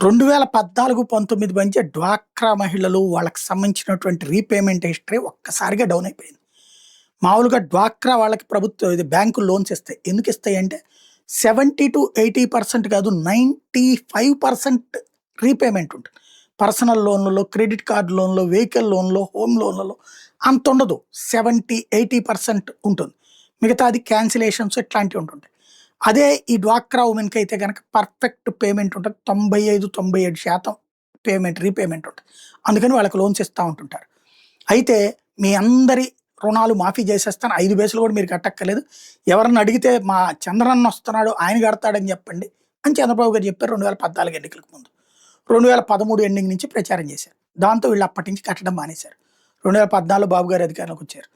2014-19 మధ్య డ్వాక్రా మహిళలు వాళ్ళకి సంబంధించినటువంటి రీపేమెంట్ హిస్టరీ ఒక్కసారిగా డౌన్ అయిపోయింది. మామూలుగా డ్వాక్రా వాళ్ళకి ప్రభుత్వం ఇది బ్యాంకులు లోన్స్ ఇస్తాయి. ఎందుకు ఇస్తాయి అంటే 70-80% కాదు, 95% రీపేమెంట్ ఉంటుంది. పర్సనల్ లోన్లలో, క్రెడిట్ కార్డ్ లోన్లో, వెహికల్ లోన్లో, హోమ్ లోన్లలో అంత ఉండదు. 70-80% ఉంటుంది. మిగతాది క్యాన్సిలేషన్స్ ఇట్లాంటివి ఉంటుంటాయి. అదే ఈ డ్వాక్రా ఉమెన్కి అయితే కనుక పర్ఫెక్ట్ పేమెంట్ ఉంటుంది. 95-97% పేమెంట్ రీపేమెంట్ ఉంటుంది. అందుకని వాళ్ళకి లోన్స్ ఇస్తూ ఉంటుంటారు. అయితే మీ అందరి రుణాలు మాఫీ చేసేస్తాను, 5 పైసలు కూడా మీరు కట్టక్కర్లేదు, ఎవరన్నా అడిగితే మా చంద్రన్న వస్తున్నాడు ఆయన కడతాడని చెప్పండి అని చంద్రబాబు గారు చెప్పారు 2014 ఎన్నికలకు ముందు. 2013 ఎండింగ్ నుంచి ప్రచారం చేశారు. దాంతో వీళ్ళు అప్పటి నుంచి కట్టడం మానేశారు. 2014 బాబు గారు అధికారంలోకి వచ్చారు.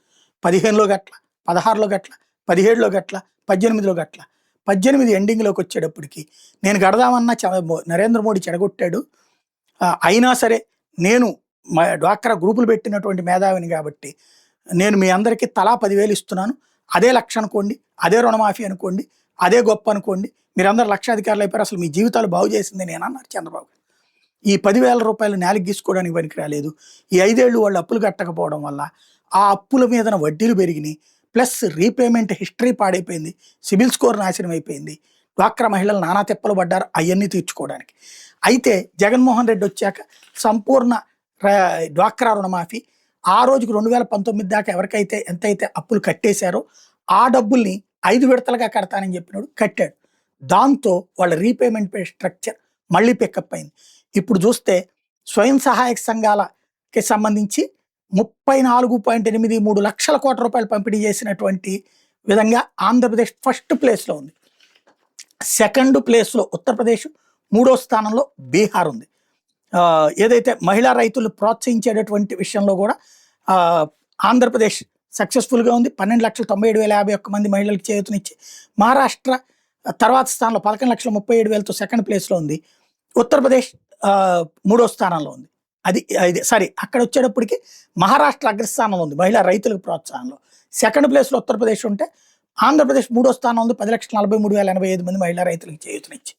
15లో గట్ల, 16లో గట్ల, 17లో గట్ల, 18లో గట్ల. 18 ఎండింగ్లోకి వచ్చేటప్పటికి నేను కడదామన్నా నరేంద్ర మోడీ చెడగొట్టాడు, అయినా సరే నేను డ్వాక్రా గ్రూపులు పెట్టినటువంటి మేధావిని కాబట్టి నేను మీ అందరికీ తలా 10,000 ఇస్తున్నాను, అదే లక్ష అనుకోండి, అదే రుణమాఫీ అనుకోండి, అదే గొప్ప అనుకోండి, మీరందరూ లక్షాధికారులు అయిపోయారు, అసలు మీ జీవితాలు బాగు చేసింది నేను అన్నారు చంద్రబాబు. ఈ 10,000 రూపాయలు నేలకి గీసుకోవడానికి పనికి రాలేదు. ఈ 5 ఏళ్ళు వాళ్ళు అప్పులు కట్టకపోవడం వల్ల ఆ అప్పుల మీద వడ్డీలు పెరిగినాయి, ప్లస్ రీపేమెంట్ హిస్టరీ పాడైపోయింది, సిబిల్ స్కోర్ నాశనం అయిపోయింది. డ్వాక్రా మహిళలు నానా తిప్పలు పడ్డారు అవన్నీ తీర్చుకోవడానికి. అయితే జగన్మోహన్ రెడ్డి వచ్చాక సంపూర్ణ డ్వాక్రా రుణమాఫీ ఆ రోజుకు 2019 దాకా ఎవరికైతే ఎంతైతే అప్పులు కట్టేశారో ఆ డబ్బుల్ని 5 విడతలుగా కడతానని చెప్పినాడు, కట్టాడు. దాంతో వాళ్ళ రీపేమెంట్ స్ట్రక్చర్ మళ్ళీ పికప్ అయింది. ఇప్పుడు చూస్తే స్వయం సహాయక సంఘాలకి సంబంధించి 34.83 లక్షల కోట్ల రూపాయలు పంపిణీ చేసినటువంటి విధంగా ఆంధ్రప్రదేశ్ ఫస్ట్ ప్లేస్లో ఉంది. సెకండ్ ప్లేస్లో ఉత్తరప్రదేశ్, 3వ స్థానంలో బీహార్ ఉంది. ఏదైతే మహిళా రైతులు ప్రోత్సహించేటటువంటి విషయంలో కూడా ఆంధ్రప్రదేశ్ సక్సెస్ఫుల్గా ఉంది. 12,97,051 మంది మహిళలకు చేయూతనిచ్చి. మహారాష్ట్ర తర్వాత స్థానంలో 11,37,000తో సెకండ్ ప్లేస్లో ఉంది. ఉత్తరప్రదేశ్ 3వ స్థానంలో ఉంది. అక్కడ వచ్చేటప్పటికి మహారాష్ట్ర అగ్రస్థానంలో ఉంది మహిళా రైతులకు ప్రోత్సాహంలో. సెకండ్ ప్లేస్లో ఉత్తరప్రదేశ్ ఉంటే ఆంధ్రప్రదేశ్ 3వ స్థానం ఉంది, 10,43,085 మంది మహిళా రైతులకు చేయూతనిచ్చి.